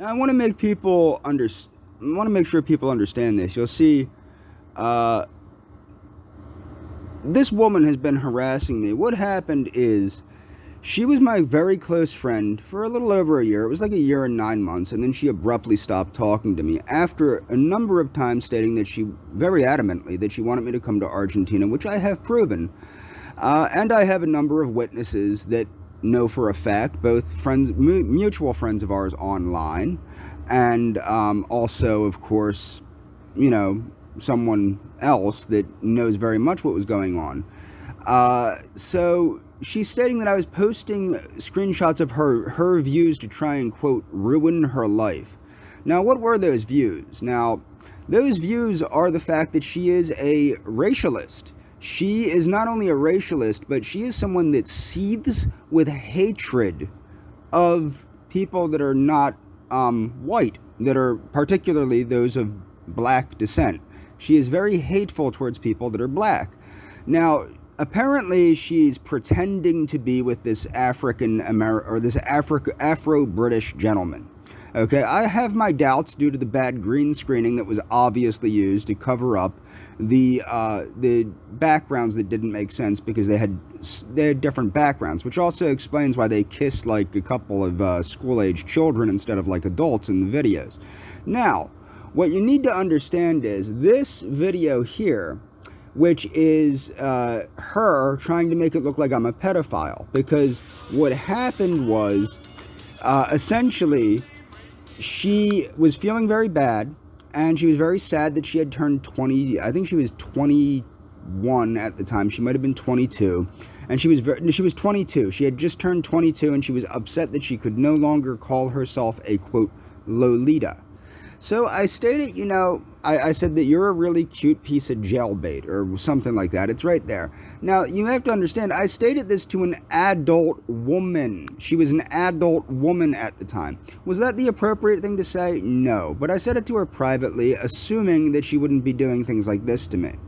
Now, I want to make sure people understand this. You'll see, this woman has been harassing me. What happened is, she was my very close friend for a little over a year. It was like a year and 9 months, and then she abruptly stopped talking to me after a number of times stating that very adamantly, that she wanted me to come to Argentina, which I have proven. And I have a number of witnesses that know for a fact, both friends, mutual friends of ours online, and also, of course, someone else that knows very much what was going on. So she's stating that I was posting screenshots of her views to try and, quote, ruin her life. Now, what were those views? Now, those views are the fact that she is a racialist. She is not only a racialist, but she is someone that seethes with hatred of people that are not white, that are particularly those of black descent. She is very hateful towards people that are black. Now, apparently she's pretending to be with this Afro-British gentleman. Okay, I have my doubts due to the bad green screening that was obviously used to cover up the backgrounds that didn't make sense because they had different backgrounds, which also explains why they kissed like a couple of school-age children instead of like adults in the videos. Now, what you need to understand is this video here, which is her trying to make it look like I'm a pedophile, because what happened was essentially she was feeling very bad, and she was very sad that she had turned 20. I think she was 21 at the time. She might have been 22. And she was 22. She had just turned 22, and she was upset that she could no longer call herself a, quote, Lolita. So I stated, I said that you're a really cute piece of jailbait or something like that. It's right there. Now, you have to understand, I stated this to an adult woman. She was an adult woman at the time. Was that the appropriate thing to say? No. But I said it to her privately, assuming that she wouldn't be doing things like this to me.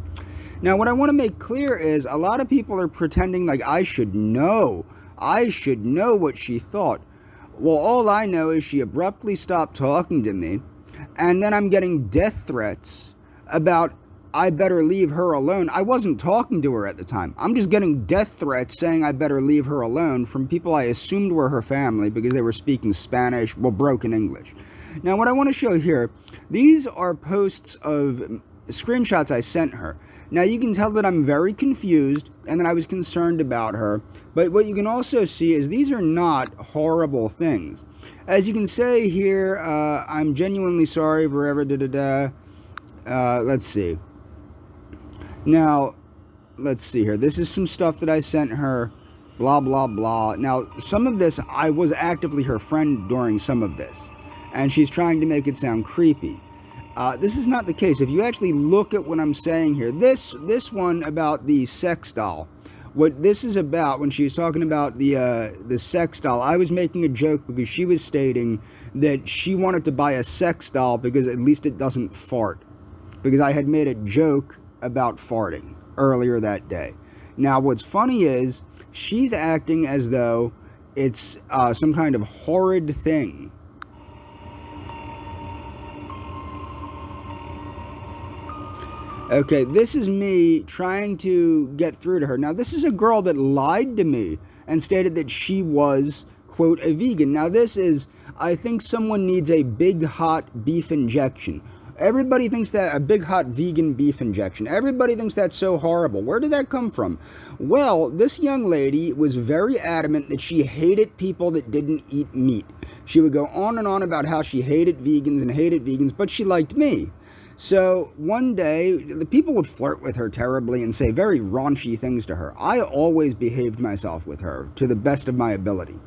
Now, what I want to make clear is a lot of people are pretending like I should know. I should know what she thought. Well, all I know is she abruptly stopped talking to me. And then I'm getting death threats about I better leave her alone. I wasn't talking to her at the time. I'm just getting death threats saying I better leave her alone from people I assumed were her family because they were speaking Spanish, well, broken English. Now, what I want to show here, these are posts of screenshots I sent her. Now, you can tell that I'm very confused and that I was concerned about her. But what you can also see is these are not horrible things. As you can say here, I'm genuinely sorry for ever let's see. Now, let's see here. This is some stuff that I sent her. Blah, blah, blah. Now, some of this, I was actively her friend during some of this. And she's trying to make it sound creepy. This is not the case. If you actually look at what I'm saying here, this one about the sex doll, what this is about, when she was talking about the sex doll, I was making a joke because she was stating that she wanted to buy a sex doll because at least it doesn't fart. Because I had made a joke about farting earlier that day. Now, what's funny is she's acting as though it's some kind of horrid thing. Okay, this is me trying to get through to her. Now, this is a girl that lied to me and stated that she was, quote, a vegan. Now, this is, I think someone needs a big hot beef injection. Everybody thinks that a big hot vegan beef injection. Everybody thinks that's so horrible. Where did that come from? Well, this young lady was very adamant that she hated people that didn't eat meat. She would go on and on about how she hated vegans, but she liked me. So one day, the people would flirt with her terribly and say very raunchy things to her. I always behaved myself with her to the best of my ability.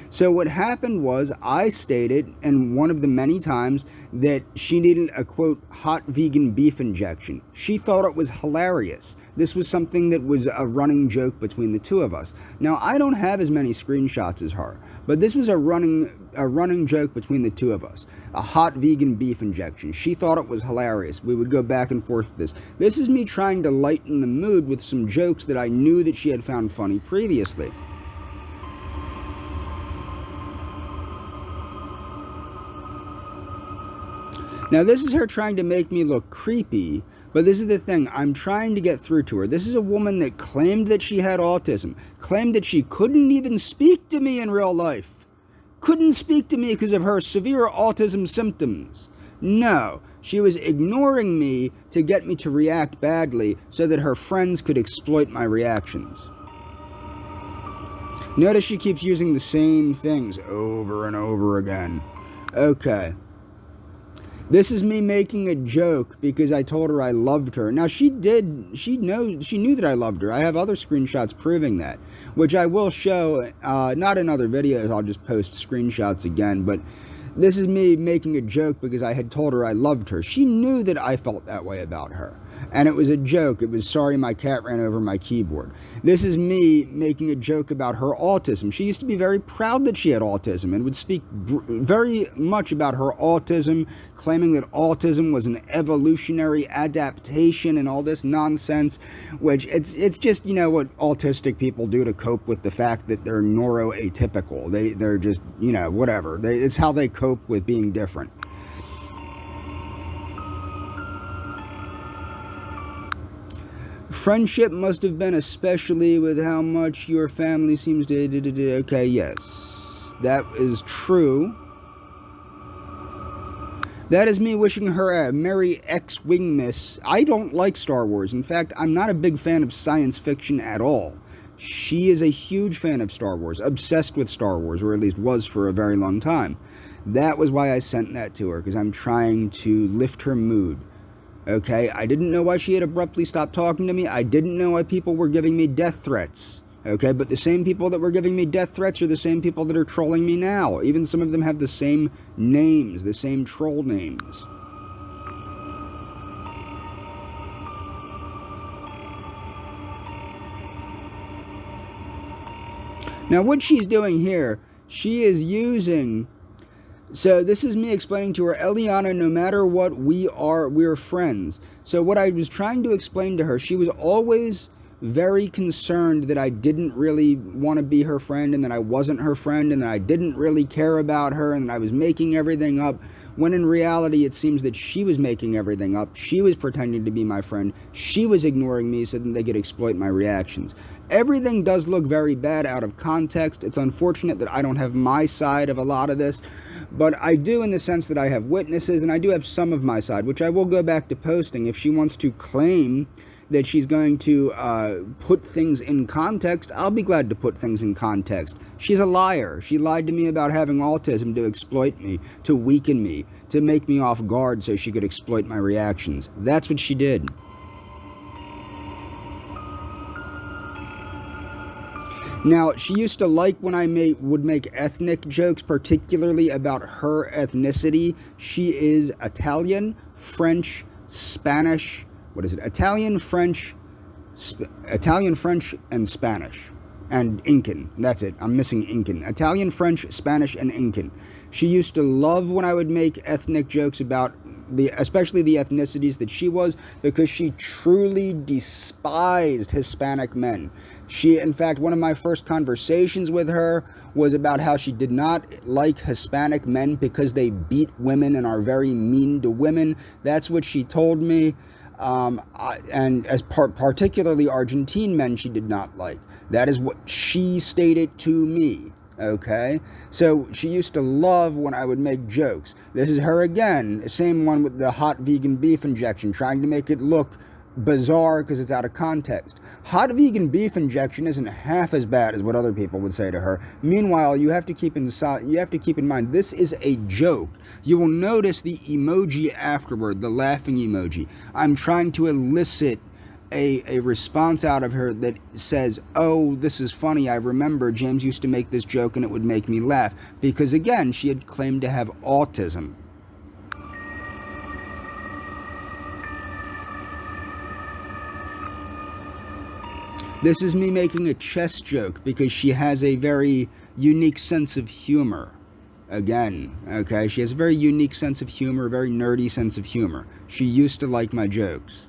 So what happened was I stated, in one of the many times, that she needed a, quote, hot vegan beef injection. She thought it was hilarious. This was something that was a running joke between the two of us. Now, I don't have as many screenshots as her, but this was a running joke between the two of us. A hot vegan beef injection. She thought it was hilarious. We would go back and forth with this. This is me trying to lighten the mood with some jokes that I knew that she had found funny previously. Now, this is her trying to make me look creepy, but this is the thing. I'm trying to get through to her. This is a woman that claimed that she had autism, claimed that she couldn't even speak to me in real life. Couldn't speak to me because of her severe autism symptoms. No, she was ignoring me to get me to react badly so that her friends could exploit my reactions. Notice she keeps using the same things over and over again. Okay. This is me making a joke because I told her I loved her. Now she knew that I loved her. I have other screenshots proving that, which I will show, not in other videos, I'll just post screenshots again, but this is me making a joke because I had told her I loved her. She knew that I felt that way about her. And it was a joke. It was, sorry my cat ran over my keyboard. This is me making a joke about her autism. She used to be very proud that she had autism and would speak very much about her autism, claiming that autism was an evolutionary adaptation and all this nonsense, which it's just, you know, what autistic people do to cope with the fact that they're neuroatypical. They're just, you know, whatever. It's how they cope with being different. Friendship must have been especially with how much your family seems to... Okay, yes. That is true. That is me wishing her a merry X-Wingmas. I don't like Star Wars. In fact, I'm not a big fan of science fiction at all. She is a huge fan of Star Wars. Obsessed with Star Wars, or at least was for a very long time. That was why I sent that to her, because I'm trying to lift her mood. Okay, I didn't know why she had abruptly stopped talking to me. I didn't know why people were giving me death threats. Okay, but the same people that were giving me death threats are the same people that are trolling me now. Even some of them have the same names, the same troll names. Now, what she's doing here, she is using... So this is me explaining to her, Eliana, no matter what, we're friends. So what I was trying to explain to her, she was always very concerned that I didn't really want to be her friend and that I wasn't her friend and that I didn't really care about her and that I was making everything up, when in reality it seems that she was making everything up. She was pretending to be my friend. She was ignoring me so that they could exploit my reactions. Everything does look very bad out of context. It's unfortunate that I don't have my side of a lot of this, but I do in the sense that I have witnesses and I do have some of my side, which I will go back to posting. If she wants to claim that she's going to put things in context, I'll be glad to put things in context. She's a liar. She lied to me about having autism to exploit me, to weaken me, to make me off guard so she could exploit my reactions. That's what she did. Now, she used to like when I would make ethnic jokes, particularly about her ethnicity. She is Italian, French, Spanish. What is it? Italian, French, and Spanish. And Incan. That's it. I'm missing Incan. Italian, French, Spanish, and Incan. She used to love when I would make ethnic jokes about especially the ethnicities that she was, because she truly despised Hispanic men. In fact, one of my first conversations with her was about how she did not like Hispanic men because they beat women and are very mean to women. That's what she told me. And as particularly Argentine men she did not like. That is what she stated to me. Okay, so she used to love when I would make jokes. This is her again, same one with the hot vegan beef injection, trying to make it look bizarre because it's out of context. Hot vegan beef injection isn't half as bad as what other people would say to her. Meanwhile, you have to keep in mind this is a joke. You will notice the emoji afterward, the laughing emoji. I'm trying to elicit a response out of her that says, oh, this is funny, I remember James used to make this joke and it would make me laugh, because again, she had claimed to have autism. This is me making a chess joke because she has a very unique sense of humor. Again, okay, she has a very unique sense of humor, a very nerdy sense of humor. She used to like my jokes.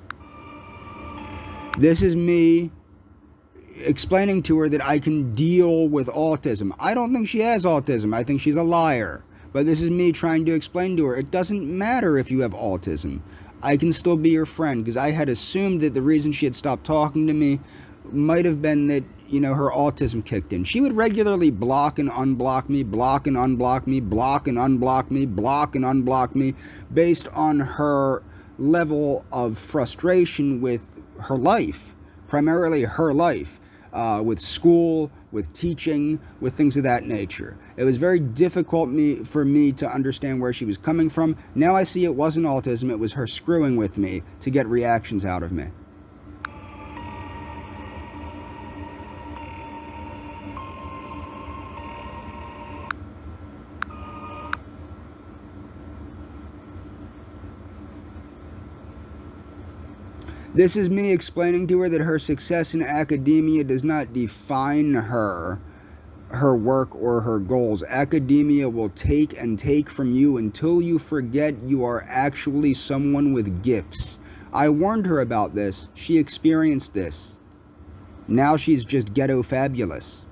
This is me explaining to her that I can deal with autism. I don't think she has autism. I think she's a liar. But this is me trying to explain to her, it doesn't matter if you have autism. I can still be your friend, because I had assumed that the reason she had stopped talking to me might have been that, her autism kicked in. She would regularly block and unblock me, block and unblock me, block and unblock me, block and unblock me, based on her level of frustration with her life, primarily her life, with school, with teaching, with things of that nature. It was very difficult for me to understand where she was coming from. Now I see it wasn't autism, it was her screwing with me to get reactions out of me. This is me explaining to her that her success in academia does not define her work or her goals. Academia will take and take from you until you forget you are actually someone with gifts. I warned her about this. She experienced this. Now she's just ghetto fabulous.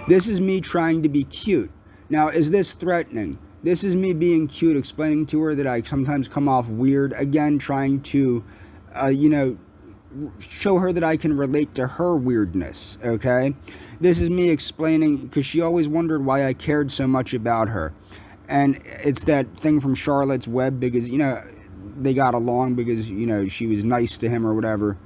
This is me trying to be cute. Now, is this threatening? This is me being cute, explaining to her that I sometimes come off weird. Again, trying to, show her that I can relate to her weirdness, okay? This is me explaining, because she always wondered why I cared so much about her. And it's that thing from Charlotte's Web, because, they got along because, she was nice to him or whatever.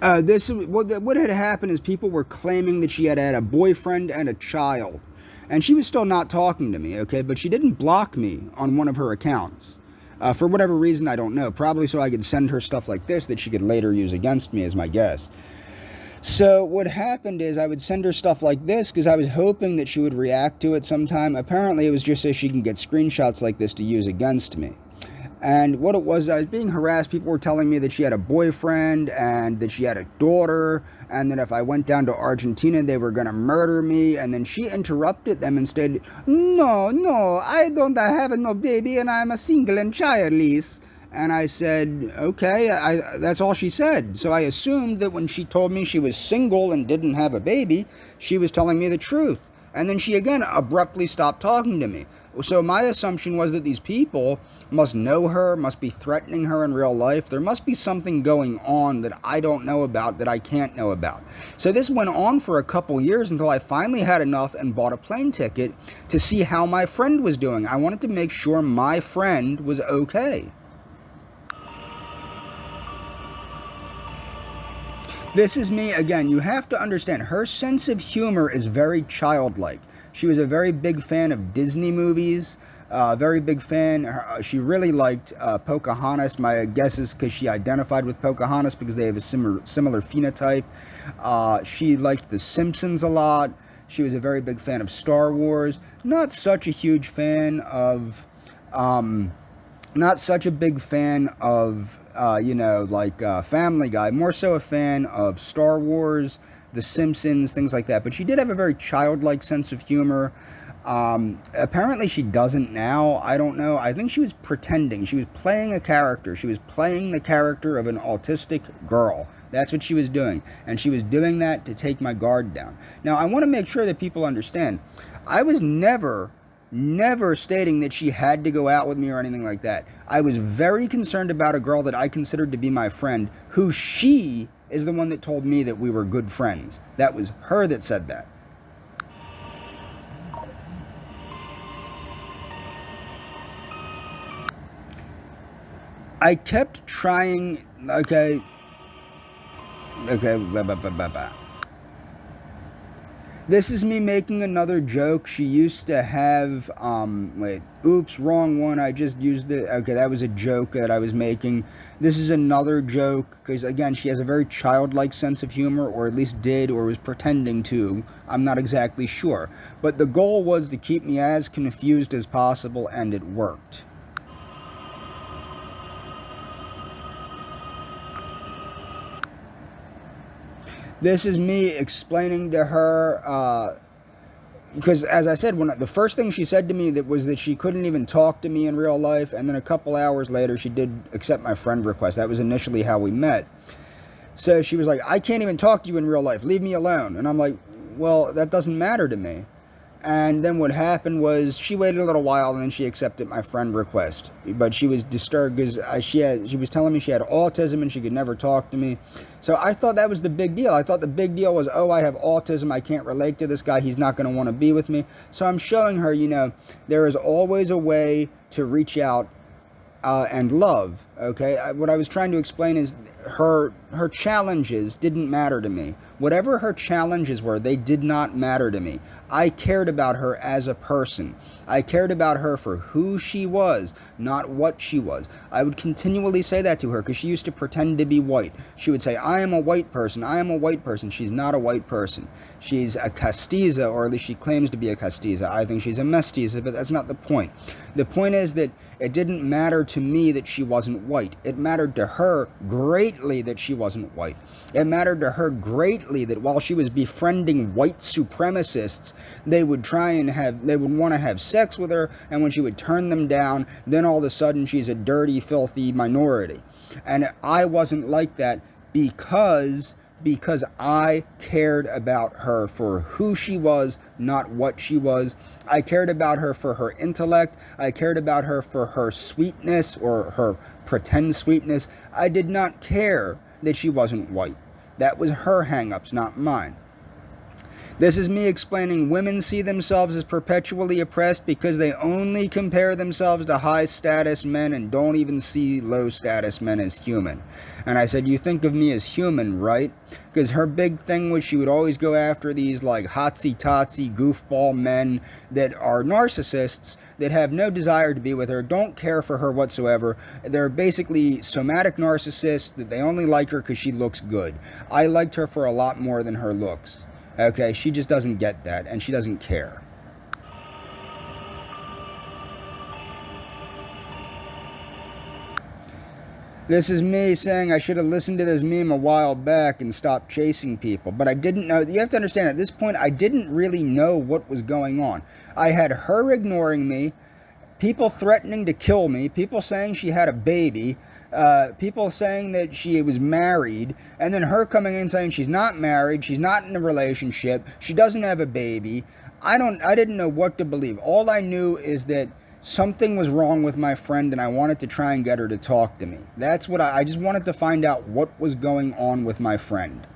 What had happened is people were claiming that she had a boyfriend and a child, and she was still not talking to me, okay? But she didn't block me on one of her accounts. For whatever reason, I don't know. Probably so I could send her stuff like this that she could later use against me, is my guess. So what happened is I would send her stuff like this because I was hoping that she would react to it sometime. Apparently it was just so she can get screenshots like this to use against me. And what it was, I was being harassed. People were telling me that she had a boyfriend and that she had a daughter, and that if I went down to Argentina, they were going to murder me. And then she interrupted them and stated, no, I don't have no baby, and I'm a single and childless. And I said, okay, that's all she said. So I assumed that when she told me she was single and didn't have a baby, she was telling me the truth. And then she again abruptly stopped talking to me. So my assumption was that these people must know her, must be threatening her in real life. There must be something going on that I don't know about, that I can't know about. So this went on for a couple years until I finally had enough and bought a plane ticket to see how my friend was doing. I wanted to make sure my friend was okay. This is me again. You have to understand, her sense of humor is very childlike. She was a very big fan of Disney movies, very big fan. She really liked Pocahontas. My guess is because she identified with Pocahontas because they have a similar phenotype. She liked The Simpsons a lot. She was a very big fan of Star Wars. Not such a huge fan of, not such a big fan of, Family Guy. More so a fan of Star Wars, The Simpsons, things like that. But she did have a very childlike sense of humor. Apparently she doesn't now. I don't know. I think she was pretending. She was playing a character. She was playing the character of an autistic girl. That's what she was doing. And she was doing that to take my guard down. Now, I want to make sure that people understand. I was never stating that she had to go out with me or anything like that. I was very concerned about a girl that I considered to be my friend, who she is the one that told me that we were good friends. That was her that said that. I kept trying, okay, This is me making another joke. She used to have, oops, wrong one. I just used it. Okay, that was a joke that I was making. This is another joke, because again, she has a very childlike sense of humor, or at least did, or was pretending to. I'm not exactly sure. But the goal was to keep me as confused as possible, and it worked. This is me explaining to her, because as I said, when the first thing she said to me that was that she couldn't even talk to me in real life, and then a couple hours later she did accept my friend request. That was initially how we met. So she was like, I can't even talk to you in real life, leave me alone. And I'm like, well, that doesn't matter to me. And then what happened was she waited a little while and then she accepted my friend request. But she was disturbed because she was telling me she had autism and she could never talk to me. So I thought that was the big deal. I thought the big deal was, oh, I have autism. I can't relate to this guy. He's not going to want to be with me. So I'm showing her, there is always a way to reach out and love. Okay, what I was trying to explain is her challenges didn't matter to me. Whatever her challenges were, they did not matter to me. I cared about her as a person. I cared about her for who she was, not what she was. I would continually say that to her because she used to pretend to be white. She would say, I am a white person. I am a white person. She's not a white person. She's a castiza, or at least she claims to be a castiza. I think she's a mestiza, but that's not the point. The point is that it didn't matter to me that she wasn't white. It mattered to her greatly that she wasn't white. It mattered to her greatly that while she was befriending white supremacists, they would want to have sex with her, and when she would turn them down, then all of a sudden she's a dirty, filthy minority. And I wasn't like that because I cared about her for who she was, not what she was. I cared about her for her intellect. I cared about her for her sweetness or her pretend sweetness. I did not care that she wasn't white. That was her hang-ups, not mine. This is me explaining women see themselves as perpetually oppressed because they only compare themselves to high-status men and don't even see low-status men as human. And I said, you think of me as human, right? Because her big thing was she would always go after these like hotsy-totsy goofball men that are narcissists that have no desire to be with her, don't care for her whatsoever. They're basically somatic narcissists that they only like her because she looks good. I liked her for a lot more than her looks. Okay, she just doesn't get that, and she doesn't care. This is me saying I should have listened to this meme a while back and stopped chasing people. But I didn't know. You have to understand, at this point, I didn't really know what was going on. I had her ignoring me, people threatening to kill me, people saying she had a baby, people saying that she was married, and then her coming in saying she's not married, she's not in a relationship, she doesn't have a baby. I didn't know what to believe. All I knew is that something was wrong with my friend, and I wanted to try and get her to talk to me. That's what I just wanted to find out what was going on with my friend.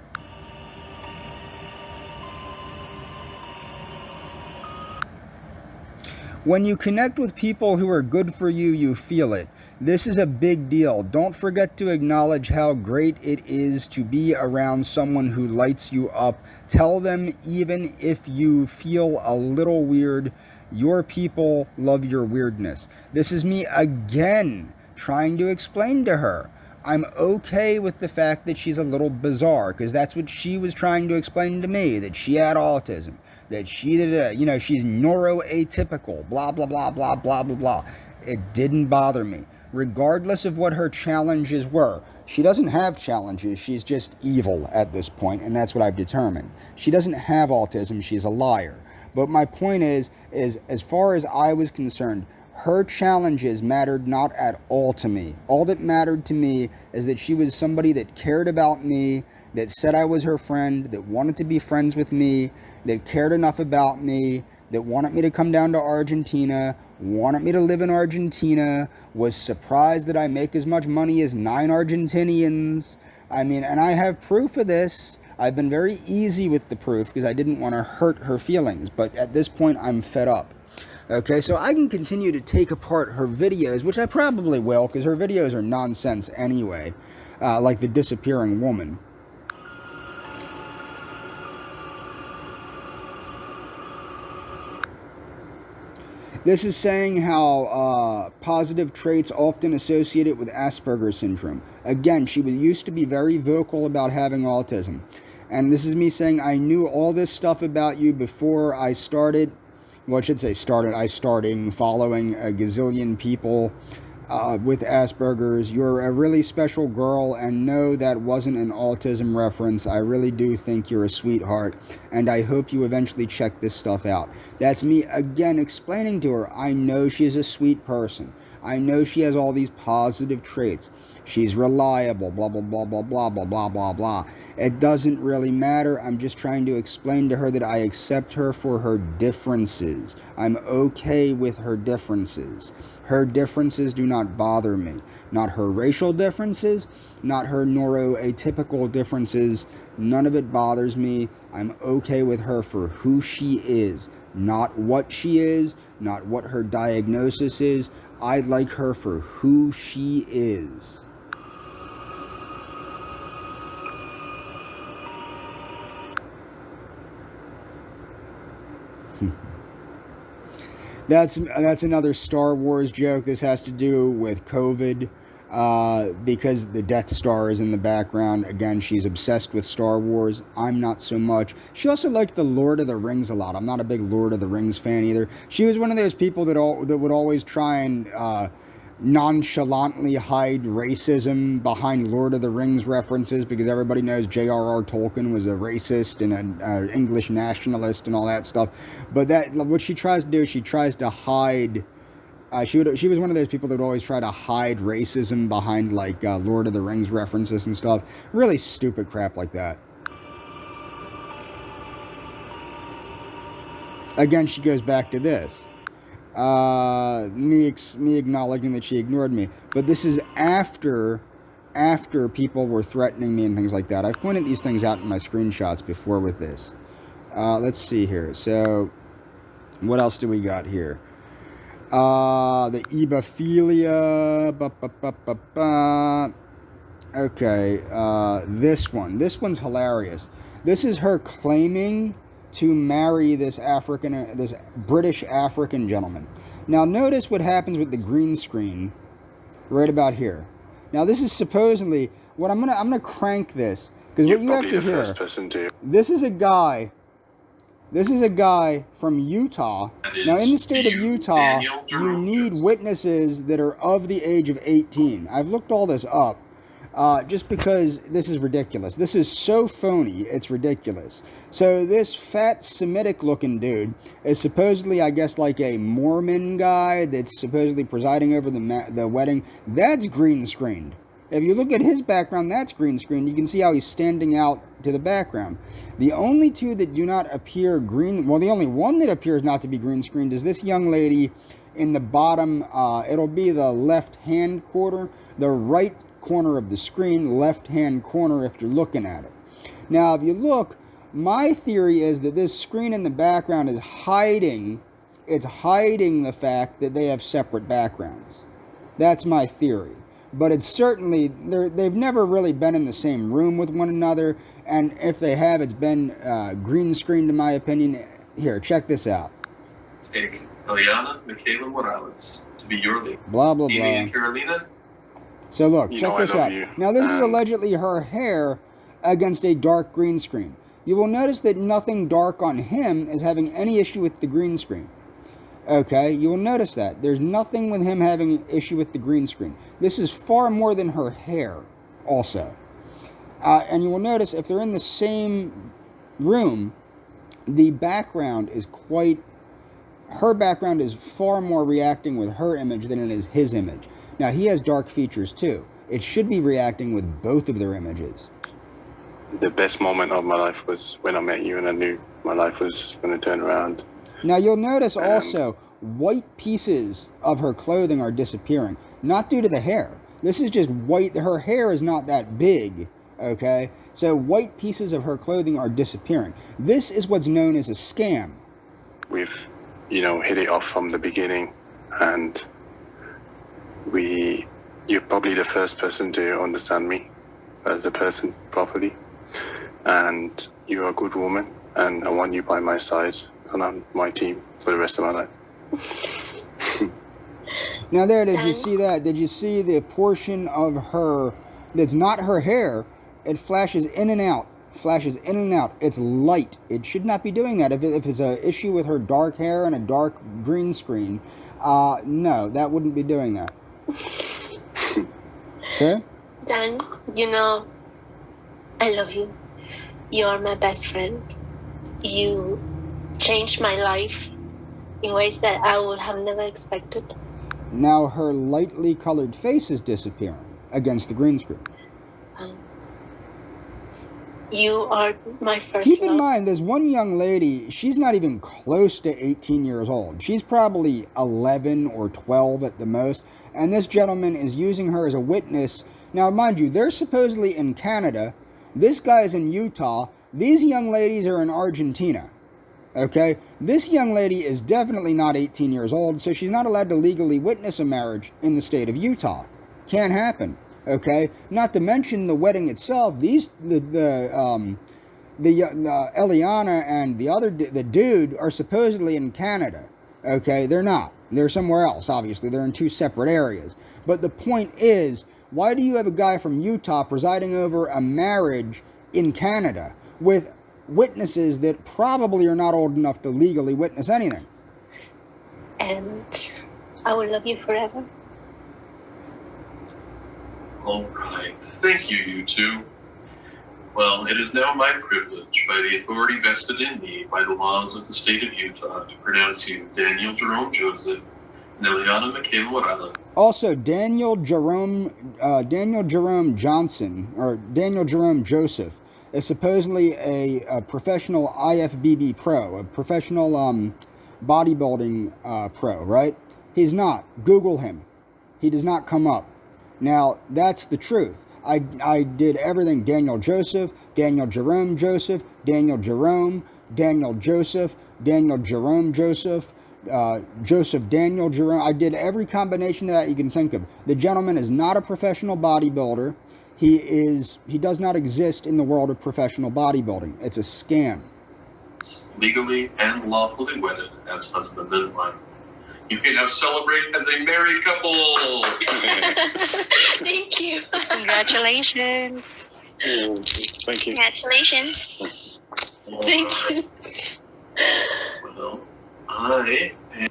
When you connect with people who are good for you, you feel it. This is a big deal. Don't forget to acknowledge how great it is to be around someone who lights you up. Tell them even if you feel a little weird, your people love your weirdness. This is me again trying to explain to her. I'm okay with the fact that she's a little bizarre, because that's what she was trying to explain to me, that she had autism, that she's neuroatypical, blah, blah, blah, blah, blah, blah, blah. It didn't bother me. Regardless of what her challenges were. She doesn't have challenges, she's just evil at this point, and that's what I've determined. She doesn't have autism, she's a liar. But my point is as far as I was concerned, her challenges mattered not at all to me. All that mattered to me is that she was somebody that cared about me, that said I was her friend, that wanted to be friends with me, that cared enough about me, that wanted me to come down to Argentina, wanted me to live in Argentina, was surprised that I make as much money as 9 Argentinians. And I have proof of this. I've been very easy with the proof because I didn't want to hurt her feelings, but at this point I'm fed up. Okay, so I can continue to take apart her videos, which I probably will because her videos are nonsense anyway, like the disappearing woman. This is saying how positive traits often associated with Asperger's syndrome. Again, she used to be very vocal about having autism. And this is me saying I knew all this stuff about you before I started. Well, I should say started. I started following a gazillion people. with Asperger's. You're a really special girl, and no, that wasn't an autism reference. I really do think you're a sweetheart, and I hope you eventually check this stuff out. That's me, again, explaining to her, I know she's a sweet person. I know she has all these positive traits. She's reliable, blah, blah, blah, blah, blah, blah, blah, blah, blah. It doesn't really matter. I'm just trying to explain to her that I accept her for her differences. I'm okay with her differences. Her differences do not bother me. Not her racial differences, not her neuroatypical differences. None of it bothers me. I'm okay with her for who she is, not what she is, not what her diagnosis is. I like her for who she is. That's another Star Wars joke. This has to do with COVID, because the Death Star is in the background. Again, she's obsessed with Star Wars. I'm not so much. She also liked the Lord of the Rings a lot. I'm not a big Lord of the Rings fan either. She was one of those people that would always try and nonchalantly hide racism behind Lord of the Rings references, because everybody knows J.R.R. Tolkien was a racist and an English nationalist and all that stuff. But what she tries to do, she tries to hide. She was one of those people that would always try to hide racism behind like Lord of the Rings references and stuff. Really stupid crap like that. Again, she goes back to this. Me acknowledging that she ignored me. But this is after people were threatening me and things like that. I've pointed these things out in my screenshots before with this. Let's see here. So, what else do we got here? The ebophilia. Okay, this one's hilarious. This is her claiming to marry this British African gentleman. Now notice what happens with the green screen right about here. Now this is supposedly what I'm gonna crank this, because what you have to hear. This is a guy from Utah. Now in the state of Utah, you need witnesses that are of the age of 18. I've looked all this up. Just because this is ridiculous. This is so phony, it's ridiculous. So this fat Semitic-looking dude is supposedly, I guess, like a Mormon guy that's supposedly presiding over the wedding. That's green screened. If you look at his background, that's green screened. You can see how he's standing out to the background. The only two that do not appear green, well, the only one that appears not to be green screened is this young lady in the bottom. It'll be the left-hand corner, the right corner of the screen, left-hand corner if you're looking at it. Now, if you look, my theory is that this screen in the background is hiding the fact that they have separate backgrounds. That's my theory. But it's certainly, they've never really been in the same room with one another, and if they have, it's been green screened in my opinion. Here, check this out. Take Eliana Michaela Morales to be your lead. Blah, blah, blah. And Carolina. So look, check this out. Now this is allegedly her hair against a dark green screen. You will notice that nothing dark on him is having any issue with the green screen. Okay, you will notice that. There's nothing with him having an issue with the green screen. This is far more than her hair also. And you will notice if they're in the same room, the background is her background is far more reacting with her image than it is his image. Now, he has dark features, too. It should be reacting with both of their images. The best moment of my life was when I met you, and I knew my life was going to turn around. Now, you'll notice also white pieces of her clothing are disappearing. Not due to the hair. This is just white. Her hair is not that big, okay? So white pieces of her clothing are disappearing. This is what's known as a scam. We've, hit it off from the beginning, and you're probably the first person to understand me as a person properly, and you're a good woman, and I want you by my side and on my team for the rest of my life. Now there, did you see that? Did you see the portion of her that's not her hair? It flashes in and out. It's light. It should not be doing that. If it's an issue with her dark hair and a dark green screen, no, that wouldn't be doing that. Sir? Dan, you know, I love you. You are my best friend. You changed my life in ways that I would have never expected. Now her lightly colored face is disappearing against the green screen. You are my first Keep in love. mind, there's one young lady, she's not even close to 18 years old. She's probably 11 or 12 at the most, and this gentleman is using her as a witness. Now, mind you, they're supposedly in Canada. This guy is in Utah. These young ladies are in Argentina. Okay? This young lady is definitely not 18 years old, so she's not allowed to legally witness a marriage in the state of Utah. Can't happen. Okay? Not to mention the wedding itself. Eliana and the dude are supposedly in Canada. Okay? They're not. They're somewhere else, obviously. They're in two separate areas. But the point is, why do you have a guy from Utah presiding over a marriage in Canada with witnesses that probably are not old enough to legally witness anything? And I will love you forever. All right. Thank you, you two. Well, it is now my privilege, by the authority vested in me by the laws of the state of Utah, to pronounce you Daniel Jerome Joseph and Eliana Michaela Morales. Also, Daniel Jerome Johnson, or Daniel Jerome Joseph, is supposedly a professional IFBB pro, a professional bodybuilding pro, right? He's not. Google him. He does not come up. Now, that's the truth. I did everything. Daniel Joseph, Daniel Jerome Joseph, Daniel Jerome, Daniel Joseph, Daniel Jerome Joseph, Joseph Daniel Jerome. I did every combination of that you can think of. The gentleman is not a professional bodybuilder. He does not exist in the world of professional bodybuilding. It's a scam. Legally and lawfully wedded as husband and wife. You can now celebrate as a married couple. Thank you. Congratulations. Thank you. Congratulations. Thank you. Well, I am...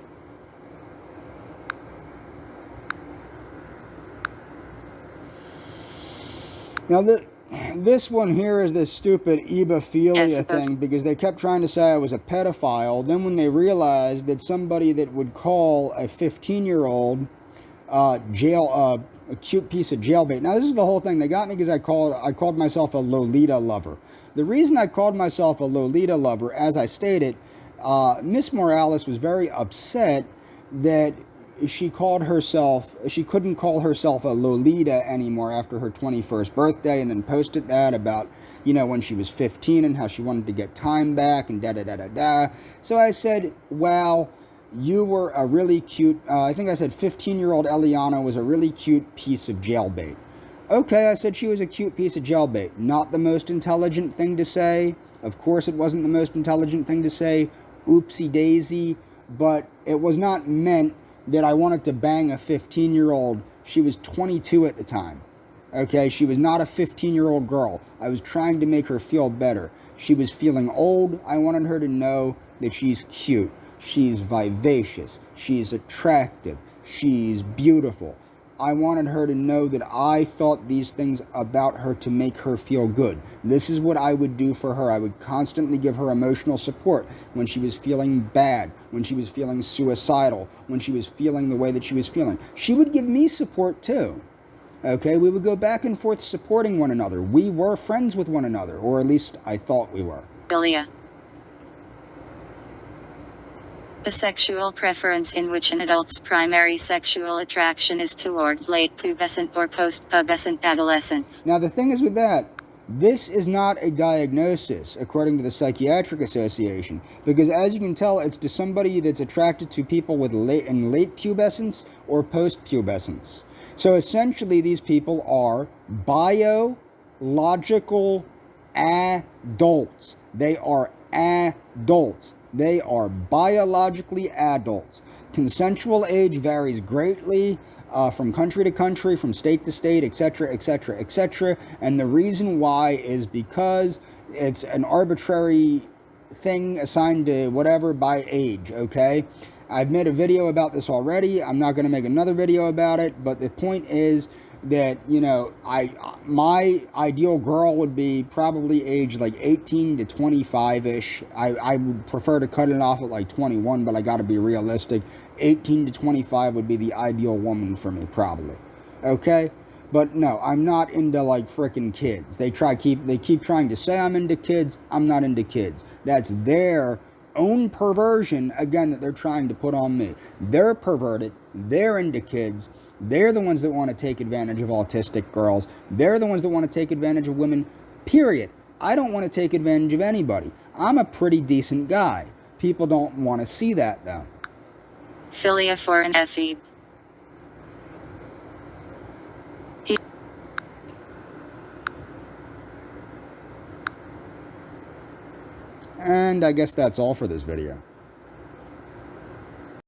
Now, this one here is this stupid ebophilia thing, because they kept trying to say I was a pedophile. Then when they realized that somebody that would call a 15-year-old a cute piece of jailbait. Now, this is the whole thing. They got me because I called myself a Lolita lover. The reason I called myself a Lolita lover, as I stated, Miss Morales was very upset that she couldn't call herself a Lolita anymore after her 21st birthday, and then posted that about, when she was 15 and how she wanted to get time back and da-da-da-da-da. So I said, well, you were a really cute, I think I said 15-year-old Eliana was a really cute piece of jailbait. Okay, I said she was a cute piece of jailbait. Not the most intelligent thing to say. Of course it wasn't the most intelligent thing to say. Oopsie daisy. But it was not meant that I wanted to bang a 15-year-old. She was 22 at the time. Okay, she was not a 15-year-old girl. I was trying to make her feel better. She was feeling old. I wanted her to know that she's cute. She's vivacious. She's attractive. She's beautiful. I wanted her to know that I thought these things about her to make her feel good. This is what I would do for her. I would constantly give her emotional support when she was feeling bad, when she was feeling suicidal, when she was feeling the way that she was feeling. She would give me support too. Okay, we would go back and forth supporting one another. We were friends with one another, or at least I thought we were. Philia. A sexual preference in which an adult's primary sexual attraction is towards late pubescent or post-pubescent adolescents. Now the thing is with that, this is not a diagnosis, according to the Psychiatric Association, because as you can tell, it's to somebody that's attracted to people with late pubescence or post-pubescence. So essentially these people are biological adults. They are adults. They are biologically adults. Consensual age varies greatly from country to country, from state to state, etc., etc., etc. And the reason why is because it's an arbitrary thing assigned to whatever by age, okay? I've made a video about this already. I'm not going to make another video about it, but the point is that, you know, my ideal girl would be probably aged like 18 to 25-ish. I would prefer to cut it off at like 21, but I got to be realistic. 18 to 25 would be the ideal woman for me, probably. Okay? But no, I'm not into like frickin' kids. They keep trying to say I'm into kids. I'm not into kids. That's their own perversion, again, that they're trying to put on me. They're perverted. They're into kids. They're the ones that want to take advantage of autistic girls. They're the ones that want to take advantage of women, period. I don't want to take advantage of anybody. I'm a pretty decent guy. People don't want to see that, though. Philia for an Effie. And I guess that's all for this video.